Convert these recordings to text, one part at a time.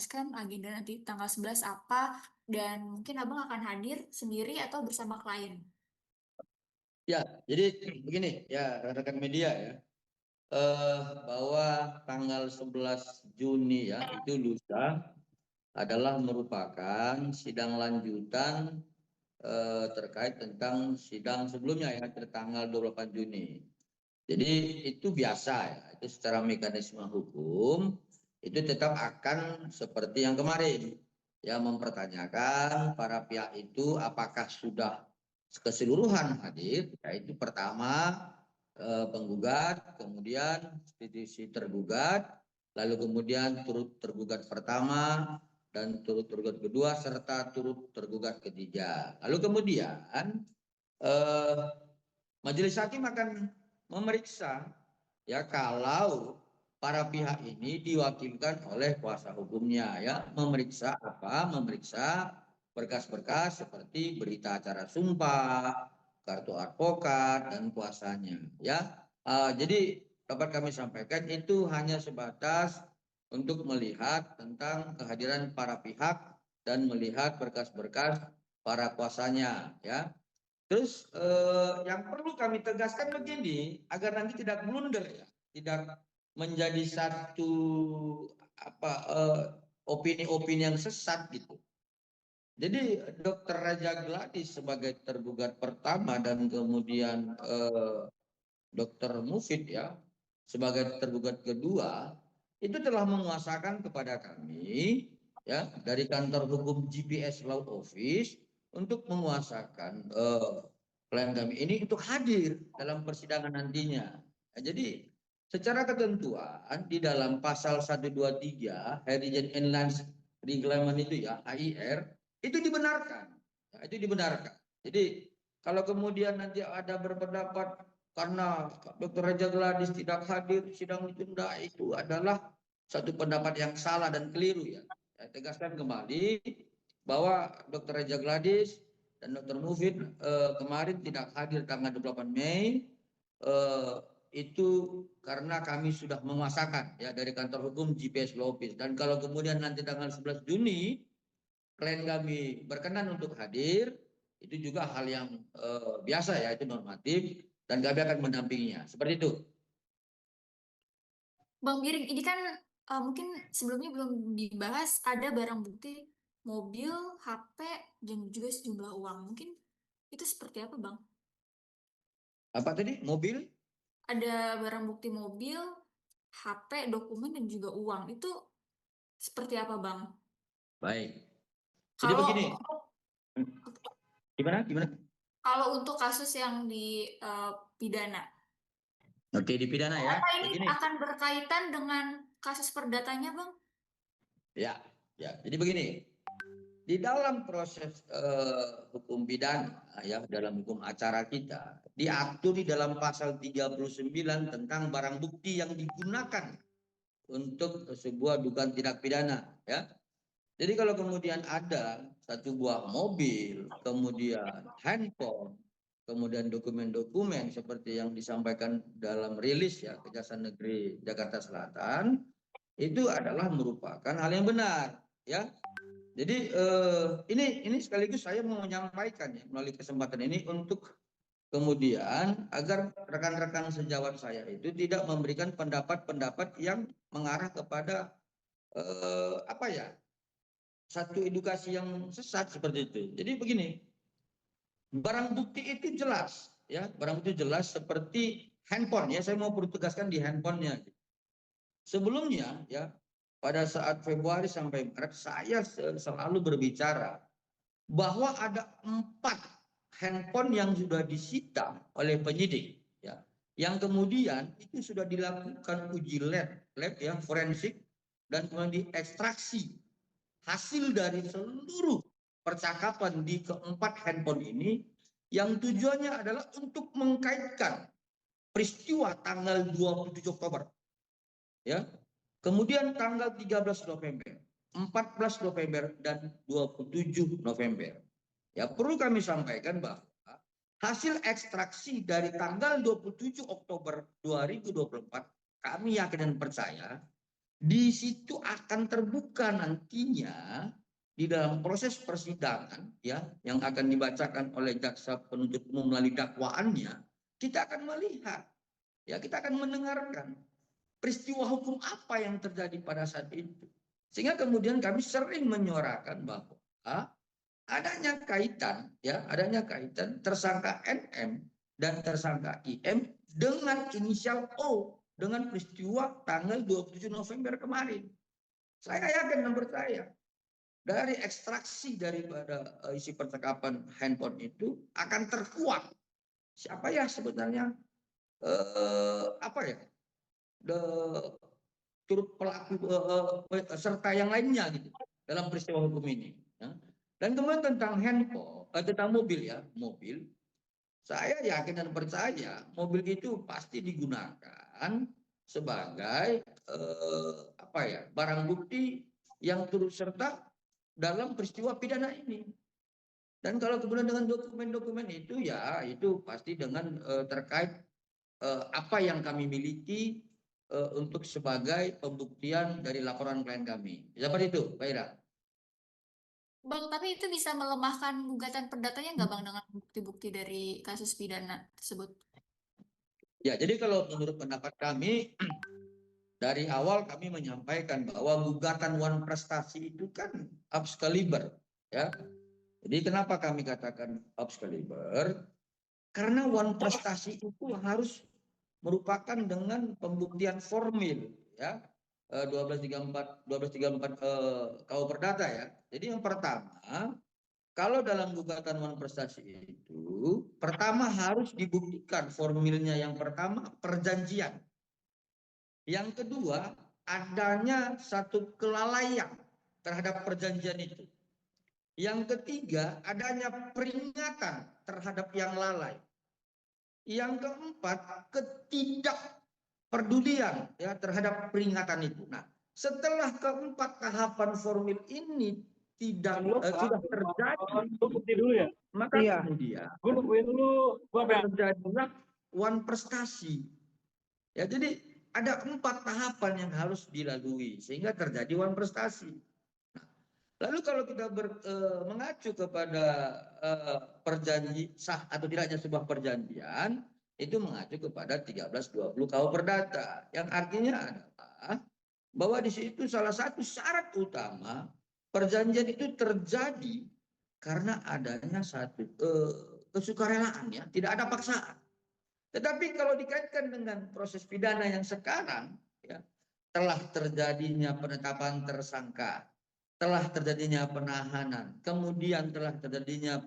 jelaskan agenda nanti tanggal 11 apa, dan mungkin Abang akan hadir sendiri atau bersama klien? Ya, jadi begini ya rekan-rekan media ya, bahwa tanggal 11 Juni ya itu lusa adalah merupakan sidang lanjutan terkait tentang sidang sebelumnya ya tanggal 28 Juni. Jadi itu biasa ya, itu secara mekanisme hukum itu tetap akan seperti yang kemarin ya, mempertanyakan para pihak itu apakah sudah keseluruhan hadir, yaitu pertama penggugat, kemudian si tergugat, lalu kemudian turut tergugat pertama dan turut tergugat kedua serta turut tergugat ketiga. Lalu kemudian eh, majelis hakim akan memeriksa ya kalau para pihak ini diwakilkan oleh kuasa hukumnya ya, memeriksa apa? Memeriksa berkas-berkas seperti berita acara sumpah, kartu advokat dan kuasanya ya. Jadi dapat kami sampaikan itu hanya sebatas untuk melihat tentang kehadiran para pihak dan melihat berkas-berkas para kuasanya ya. Terus yang perlu kami tegaskan begini, agar nanti tidak blunder ya, tidak menjadi satu apa opini-opini yang sesat gitu. Jadi Dokter Raja Gladys sebagai tergugat pertama dan kemudian Dokter Mufid ya sebagai tergugat kedua itu telah menguasakan kepada kami ya dari kantor hukum GPS Law Office untuk menguasakan klien kami ini untuk hadir dalam persidangan nantinya. Nah, jadi secara ketentuan di dalam pasal 123 Heritage Inland Reglement itu ya HIR itu dibenarkan. Ya, itu dibenarkan. Jadi kalau kemudian nanti ada berpendapat karena Dr. Raja Gladys tidak hadir sidang ditunda, itu adalah satu pendapat yang salah dan keliru ya. Saya tegaskan kembali bahwa Dr. Raja Gladys dan Dr. Mufid kemarin tidak hadir tanggal 28 Mei itu karena kami sudah memasakkan ya dari kantor hukum GPS Law Office, dan kalau kemudian nanti tanggal 11 Juni klien kami berkenan untuk hadir, itu juga hal yang biasa ya, itu normatif dan kami akan mendampinginya. Seperti itu. Bang Giring, ini kan mungkin sebelumnya belum dibahas, ada barang bukti mobil, HP, dan juga sejumlah uang. Mungkin itu seperti apa, Bang? Apa tadi? Mobil? Ada barang bukti mobil, HP, dokumen, dan juga uang. Itu seperti apa, Bang? Baik. Jadi Kalau begini. untuk Gimana? Gimana? kalau untuk kasus yang di pidana, Oke, dipidana ya. apa ini Begini. akan berkaitan dengan kasus perdatanya, Bang? Ya, ya. Jadi begini. Di dalam proses hukum pidana ya, dalam hukum acara kita diatur di dalam pasal 39 tentang barang bukti yang digunakan untuk sebuah dugaan tindak pidana ya. Jadi kalau kemudian ada satu buah mobil, kemudian handphone, kemudian dokumen-dokumen seperti yang disampaikan dalam rilis ya Kejaksaan Negeri Jakarta Selatan, itu adalah merupakan hal yang benar ya. Jadi ini sekaligus saya mau menyampaikan ya melalui kesempatan ini untuk kemudian agar rekan-rekan sejawat saya itu tidak memberikan pendapat-pendapat yang mengarah kepada apa ya, satu edukasi yang sesat seperti itu. Jadi begini, barang bukti itu jelas ya, barang bukti jelas seperti handphone ya, saya mau perlu tegaskan di handphonenya. Sebelumnya ya, pada saat Februari sampai Maret saya selalu berbicara bahwa ada 4 handphone yang sudah disita oleh penyidik ya, yang kemudian itu sudah dilakukan uji lab ya forensik, dan kemudian diekstraksi hasil dari seluruh percakapan di keempat handphone ini, yang tujuannya adalah untuk mengkaitkan peristiwa tanggal 27 Oktober ya, kemudian tanggal 13 November, 14 November dan 27 November. Ya, perlu kami sampaikan bahwa hasil ekstraksi dari tanggal 27 Oktober 2024 kami yakin dan percaya Di situ akan terbuka nantinya di dalam proses persidangan ya yang akan dibacakan oleh jaksa penuntut umum melalui dakwaannya, kita akan melihat ya, kita akan mendengarkan peristiwa hukum apa yang terjadi pada saat itu. Sehingga kemudian kami sering menyuarakan bahwa adanya kaitan tersangka NM dan tersangka IM dengan inisial O dengan peristiwa tanggal 27 November kemarin. Saya yakin dan percaya dari ekstraksi daripada isi percakapan handphone itu akan terkuak siapa ya sebenarnya apa ya turut pelaku serta yang lainnya gitu dalam peristiwa hukum ini. Ya. Dan kemudian tentang handphone, tentang mobil ya, mobil, saya yakin dan percaya mobil itu pasti digunakan sebagai apa ya, barang bukti yang turut serta dalam peristiwa pidana ini. Dan kalau kemudian dengan dokumen-dokumen itu ya itu pasti dengan terkait apa yang kami miliki untuk sebagai pembuktian dari laporan klien kami. Seperti itu, Pak Ira. Bang, tapi itu bisa melemahkan gugatan perdatanya nggak Bang dengan bukti-bukti dari kasus pidana tersebut? Ya, jadi kalau menurut pendapat kami dari awal kami menyampaikan bahwa gugatan One Prestasi itu kan Excalibur, ya. Jadi kenapa kami katakan Excalibur? Karena One Prestasi itu harus merupakan dengan pembuktian formil, ya. 1234 KU Perdata ya. Jadi yang pertama, kalau dalam gugatan One Prestasi itu, pertama harus dibuktikan formilnya yang pertama perjanjian. Yang kedua, adanya satu kelalaian terhadap perjanjian itu. Yang ketiga, adanya peringatan terhadap yang lalai. Yang keempat, ketidakpedulian ya terhadap peringatan itu. Nah, setelah keempat tahapan formil ini sudah terjadi, dulu ya. maka kemudian Gue nungguin dulu. terjadilah One Prestasi. Ya, jadi ada 4 tahapan yang harus dilalui sehingga terjadi One Prestasi. Lalu kalau kita mengacu kepada perjanji sah atau tidaknya sebuah perjanjian, itu mengacu kepada 1320 KU Perdata, yang artinya adalah bahwa di situ salah satu syarat utama perjanjian itu terjadi karena adanya satu kesukarelaan, ya, tidak ada paksaan. Tetapi kalau dikaitkan dengan proses pidana yang sekarang, ya, telah terjadinya penetapan tersangka, telah terjadinya penahanan, kemudian telah terjadinya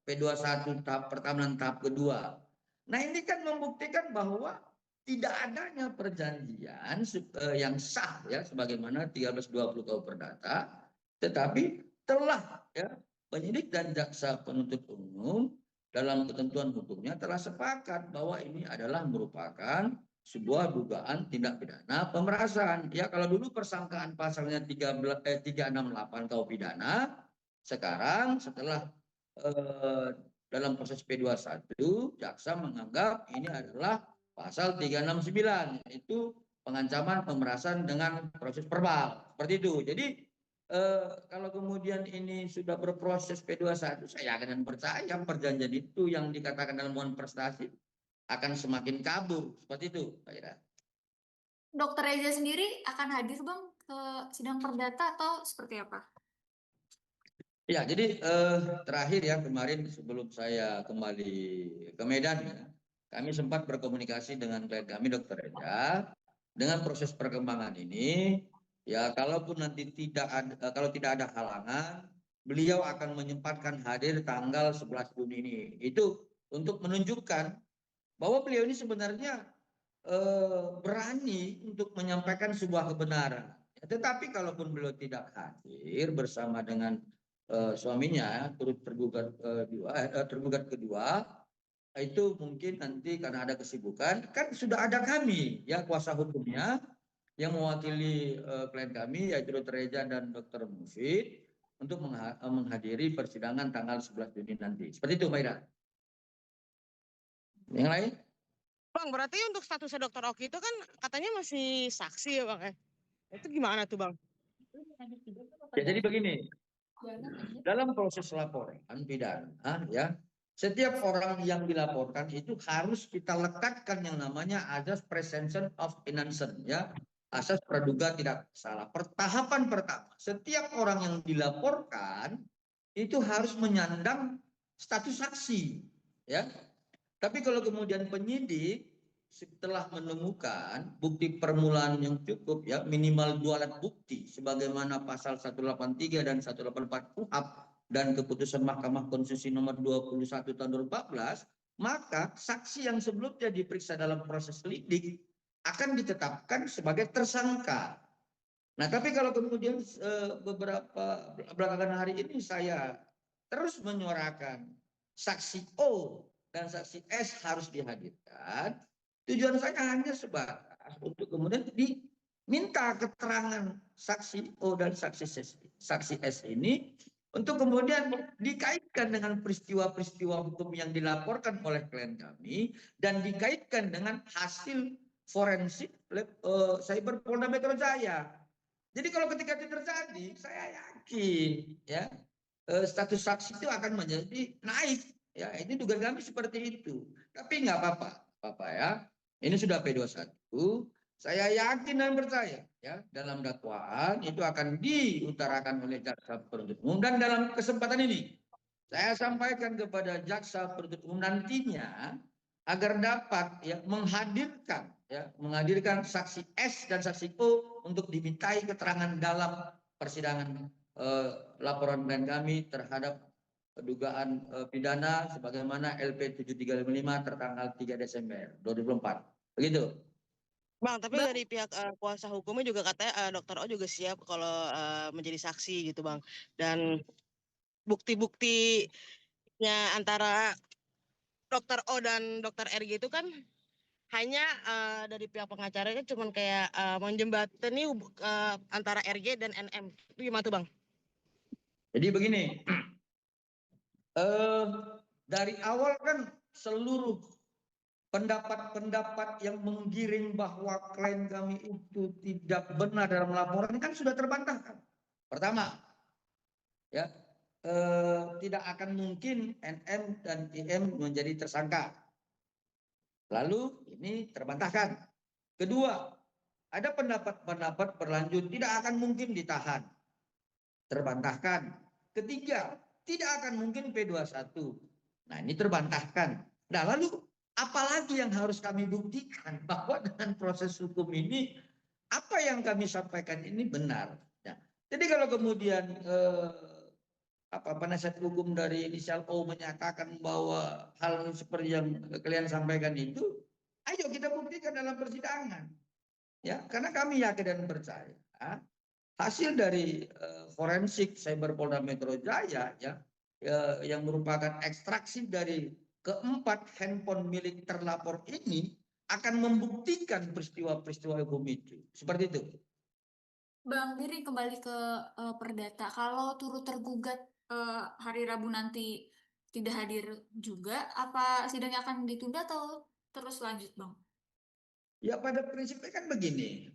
P21 tahap pertama dan tahap kedua. Nah, ini kan membuktikan bahwa tidak adanya perjanjian yang sah ya sebagaimana 1320 KU Perdata, tetapi telah ya penyidik dan jaksa penuntut umum dalam ketentuan hukumnya telah sepakat bahwa ini adalah merupakan sebuah dugaan tindak pidana pemerasan. Ya, kalau dulu persangkaan pasalnya 368 KUH pidana, sekarang setelah dalam proses P21 jaksa menganggap ini adalah pasal 369, yaitu pengancaman pemerasan dengan proses verbal. Seperti itu. Jadi kalau kemudian ini sudah berproses P21, saya akan percaya perjanjian itu yang dikatakan dalam One Prestasi akan semakin kabur. Seperti itu, Pak Ira. Dokter Reza sendiri akan hadir Bang ke sidang perdata atau seperti apa? Ya, jadi terakhir ya kemarin sebelum saya kembali ke Medan ya, kami sempat berkomunikasi dengan klien kami Dokter Reza dengan proses perkembangan ini. Ya, kalaupun nanti kalau tidak ada halangan, beliau akan menyempatkan hadir tanggal 11 Juni ini. Itu untuk menunjukkan bahwa beliau ini sebenarnya berani untuk menyampaikan sebuah kebenaran. Tetapi kalaupun beliau tidak hadir bersama dengan suaminya turut tergugat kedua, itu mungkin nanti karena ada kesibukan, kan sudah ada kami ya kuasa hukumnya yang mewakili klien kami yaitu Dr. Reza dan Dr. Mufid untuk menghadiri persidangan tanggal 11 Juni nanti. Seperti itu, Mbak Ira. Yang lain? Bang, berarti untuk statusnya Dokter Oki itu kan katanya masih saksi ya Bang ya? Itu gimana tuh Bang? Ya, jadi begini, dalam proses laporan pidana ya, setiap orang yang dilaporkan itu harus kita lekatkan yang namanya asas presumption of innocence ya, asas praduga tidak salah. Tahapan pertama, setiap orang yang dilaporkan itu harus menyandang status saksi ya. Tapi kalau kemudian penyidik setelah menemukan bukti permulaan yang cukup ya, minimal 2 alat bukti sebagaimana pasal 183 dan 184 KUHP dan keputusan Mahkamah Konstitusi nomor 21 tahun 2014, maka saksi yang sebelumnya diperiksa dalam proses lidik akan ditetapkan sebagai tersangka. Nah, tapi kalau kemudian beberapa belakangan hari ini saya terus menyuarakan saksi O dan saksi S harus dihadirkan, tujuan saya hanya sebatas untuk kemudian diminta keterangan saksi O dan saksi S ini untuk kemudian dikaitkan dengan peristiwa-peristiwa hukum yang dilaporkan oleh klien kami dan dikaitkan dengan hasil forensik Cyber Polda Metro Jaya. Jadi kalau ketika itu terjadi, saya yakin ya status saksi itu akan menjadi naik. Ya, ini dugaan kami seperti itu. Tapi nggak apa-apa, Bapak ya. Ini sudah P21. Saya yakin dan percaya ya dalam dakwaan itu akan diutarakan oleh jaksa penuntut umum, dan dalam kesempatan ini saya sampaikan kepada jaksa penuntut umum nantinya agar dapat ya menghadirkan saksi S dan saksi O untuk dimintai keterangan dalam persidangan laporan klien kami terhadap dugaan pidana sebagaimana LP 7355 tertanggal 3 Desember 2024. Begitu. Bang, tapi Bang, dari pihak kuasa hukumnya juga katanya Dokter O juga siap kalau menjadi saksi gitu Bang. Dan bukti-buktinya antara Dokter O dan Dokter RG itu kan hanya dari pihak pengacaranya cuman kayak menjembatani antara RG dan NM. Itu gimana tuh Bang? Jadi begini, dari awal kan seluruh pendapat-pendapat yang menggiring bahwa klien kami itu tidak benar dalam laporan kan sudah terbantahkan. Pertama, ya tidak akan mungkin NM dan IM menjadi tersangka. Lalu ini terbantahkan. Kedua, ada pendapat-pendapat berlanjut tidak akan mungkin ditahan. Terbantahkan. Ketiga, tidak akan mungkin P21. Nah, ini terbantahkan. Nah, lalu apalagi yang harus kami buktikan bahwa dengan proses hukum ini apa yang kami sampaikan ini benar. Ya. Jadi kalau kemudian penasihat hukum dari inisial O menyatakan bahwa hal seperti yang kalian sampaikan itu, ayo kita buktikan dalam persidangan. Ya, karena kami yakin dan percaya hasil dari forensik Cyber Polda Metro Jaya ya, yang merupakan ekstraksi dari keempat handphone milik terlapor ini akan membuktikan peristiwa-peristiwa hukum itu. Seperti itu. Bang Diri kembali ke perdata. Kalau turut tergugat hari Rabu nanti tidak hadir juga, apa sidangnya akan ditunda atau terus lanjut, Bang? Ya pada prinsipnya kan begini,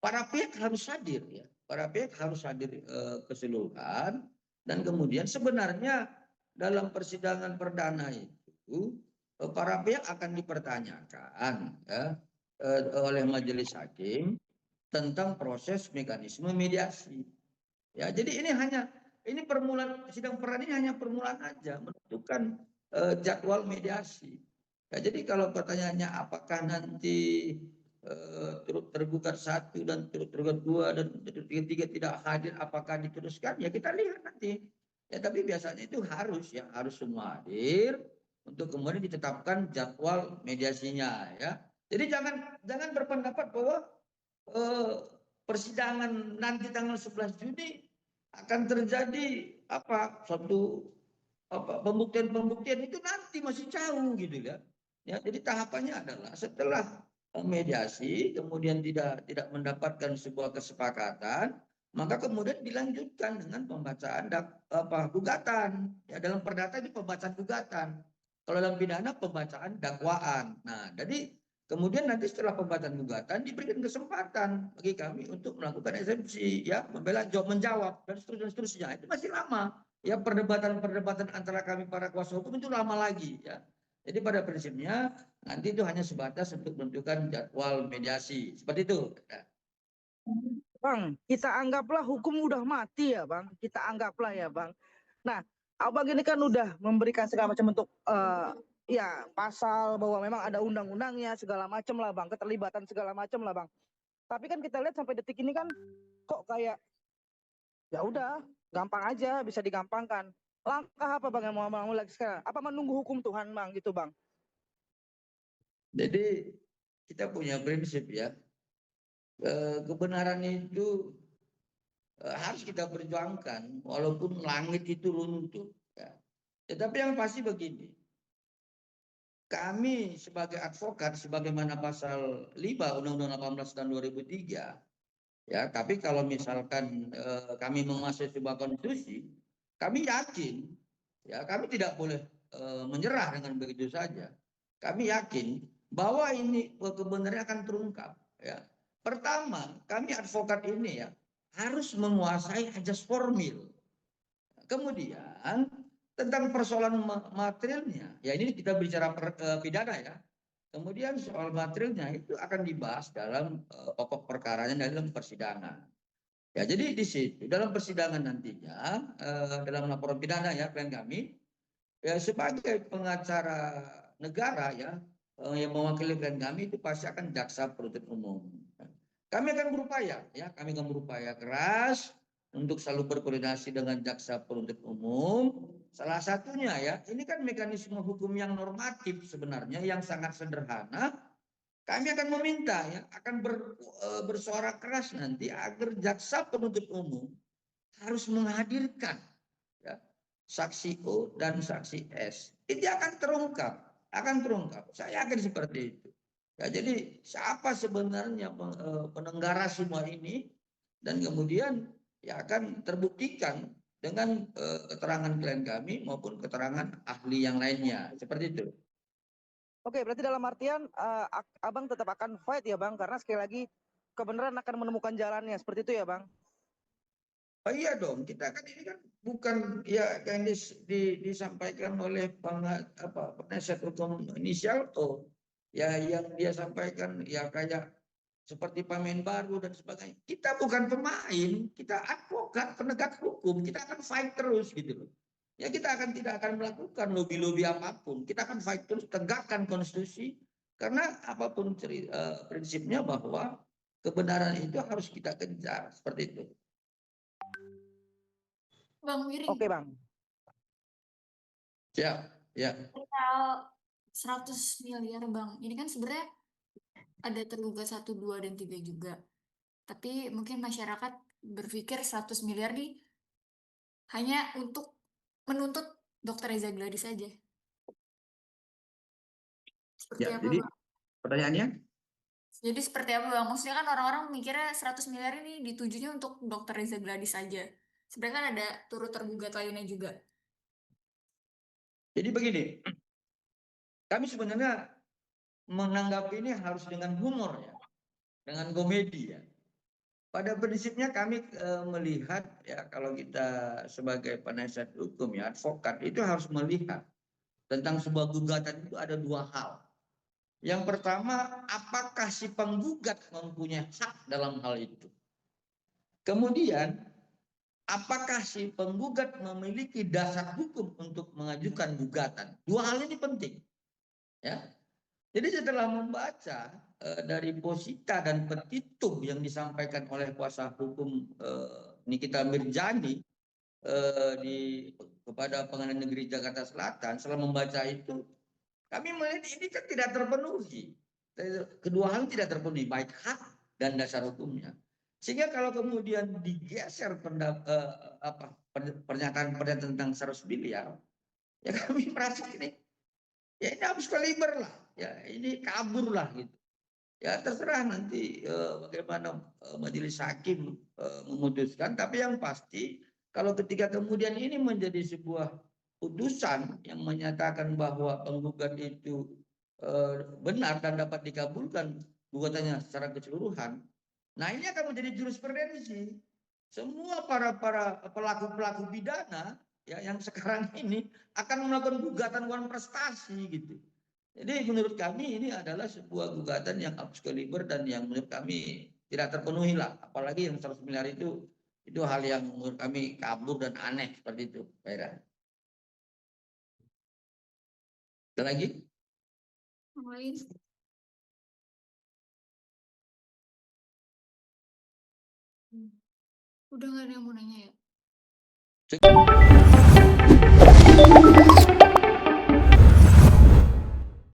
para pihak harus hadir ya, para pihak harus hadir keseluruhan, dan kemudian sebenarnya dalam persidangan perdana itu para pihak akan dipertanyakan ya, oleh majelis hakim tentang proses mekanisme mediasi. Ya, jadi ini permulaan sidang perdana ini hanya permulaan aja menentukan jadwal mediasi. Ya, jadi kalau pertanyaannya apakah nanti turut tergugat 1 dan turut tergugat 2 dan turut tiga tidak hadir, apakah diteruskan? Ya kita lihat nanti. Ya tapi biasanya itu harus semua hadir untuk kemudian ditetapkan jadwal mediasinya ya. Jadi jangan berpendapat bahwa persidangan nanti tanggal 11 Juni akan terjadi suatu pembuktian itu nanti masih jauh gitu ya. Ya, jadi tahapannya adalah setelah mediasi kemudian tidak mendapatkan sebuah kesepakatan, maka kemudian dilanjutkan dengan pembacaan gugatan. Ya, dalam perdata itu pembacaan gugatan. Kalau dalam pidana pembacaan dakwaan. Nah, jadi Kemudian nanti setelah pembacaan gugatan diberikan kesempatan bagi kami untuk melakukan eksepsi, ya, membela, menjawab dan seterusnya. Itu masih lama. Ya, perdebatan antara kami para kuasa hukum itu lama lagi, ya. Jadi pada prinsipnya nanti itu hanya sebatas untuk menentukan jadwal mediasi. Seperti itu. Ya. Bang, kita anggaplah hukum udah mati ya Bang. Kita anggaplah ya Bang. Nah, Abang ini kan udah memberikan segala macam bentuk ya pasal bahwa memang ada undang-undangnya segala macam lah Bang, keterlibatan segala macam lah Bang. Tapi kan kita lihat sampai detik ini kan kok kayak ya udah gampang aja, bisa digampangkan. Langkah apa Bang yang mau lagi sekarang? Apa menunggu hukum Tuhan Bang gitu Bang? Jadi kita punya prinsip, ya, kebenaran itu harus kita perjuangkan walaupun langit itu runtuh, ya. Tetapi yang pasti begini, kami sebagai advokat sebagaimana pasal 5 Undang-Undang 18 tahun 2003, ya, tapi kalau misalkan kami menguasai sebuah konstitusi, kami yakin, ya, kami tidak boleh menyerah dengan begitu saja. Kami yakin bahwa ini kebenarannya akan terungkap, ya. Pertama, kami advokat ini, ya, harus menguasai ajas formil. Kemudian tentang persoalan materialnya, ya, ini kita bicara pidana, ya. Kemudian soal materialnya itu akan dibahas dalam pokok perkaranya dalam persidangan. Ya, jadi di situ dalam persidangan nantinya dalam laporan pidana, ya, klien kami, ya, sebagai pengacara negara, ya, yang mewakili klien kami itu pasti akan jaksa penuntut umum. Kami akan berupaya, ya, kami akan berupaya keras untuk selalu berkoordinasi dengan jaksa penuntut umum. Salah satunya, ya, ini kan mekanisme hukum yang normatif sebenarnya yang sangat sederhana. Kami akan meminta, ya, akan bersuara keras nanti agar jaksa penuntut umum harus menghadirkan, ya, saksi O dan saksi S. Ini akan terungkap, akan terungkap. Saya yakin seperti itu. Ya, jadi siapa sebenarnya penenggara semua ini, dan kemudian, ya, akan terbuktikan dengan keterangan klien kami maupun keterangan ahli yang lainnya, seperti itu. Oke, berarti dalam artian Abang tetap akan fight ya Bang, karena sekali lagi kebenaran akan menemukan jalannya, seperti itu ya Bang? Oh iya dong, kita kan ini kan bukan, ya, yang disampaikan oleh penasihat hukum inisial O, ya, yang dia sampaikan, ya, kayak seperti pemain baru dan sebagainya. Kita bukan pemain, kita advokat penegak hukum, kita akan fight terus gitu loh. Ya, kita tidak akan melakukan lobby-lobby apapun, kita akan fight terus, tegakkan konstitusi, karena apapun prinsipnya bahwa kebenaran itu harus kita kejar, seperti itu. Bang Wiring, Oke Bang. Ya, ya. soal 100 miliar Bang, ini kan sebenarnya ada tergugat 1, 2, dan 3 juga. Tapi mungkin masyarakat berpikir 100 miliar nih hanya untuk menuntut Dr. Reza Gladi saja. Seperti Ya, apa jadi Bang? pertanyaannya? Jadi seperti apa Bang? Maksudnya kan orang-orang mikirnya 100 miliar ini ditujunya untuk Dr. Reza Gladi saja. Sebenarnya kan ada turut tergugat lainnya juga. Jadi begini, kami sebenarnya menanggapi ini harus dengan humor, ya, dengan komedi, ya. Pada prinsipnya kami melihat, ya, kalau kita sebagai penasihat hukum, ya, advokat itu harus melihat tentang sebuah gugatan itu ada dua hal. Yang pertama, apakah si penggugat mempunyai hak dalam hal itu? Kemudian, apakah si penggugat memiliki dasar hukum untuk mengajukan gugatan? Dua hal ini penting, ya. Jadi setelah membaca dari posita dan petitum yang disampaikan oleh kuasa hukum Nikita Mirjani kepada Pengadilan Negeri Jakarta Selatan, setelah membaca itu, kami melihat ini kan tidak terpenuhi. Kedua hal tidak terpenuhi, baik hak dan dasar hukumnya. Sehingga kalau kemudian digeser pernyataan tentang 100 miliar, ya, kami merasa ini, ya, ini habis kaliber lah, ya, ini kabur lah gitu. Ya, terserah nanti bagaimana majelis hakim memutuskan. Tapi yang pasti kalau ketika kemudian ini menjadi sebuah putusan yang menyatakan bahwa penggugat itu benar dan dapat dikabulkan gugatannya secara keseluruhan, nah ini akan menjadi jurisprudensi. Semua para pelaku pidana ya yang sekarang ini akan melakukan gugatan one prestasi gitu. Jadi menurut kami ini adalah sebuah gugatan yang abs kaliber dan yang menurut kami tidak terpenuhi lah. Apalagi yang 100 miliar itu hal yang menurut kami kabur dan aneh seperti itu, Pak Ira. Ada lagi? Yang lain? Udah nggak ada yang mau nanya ya?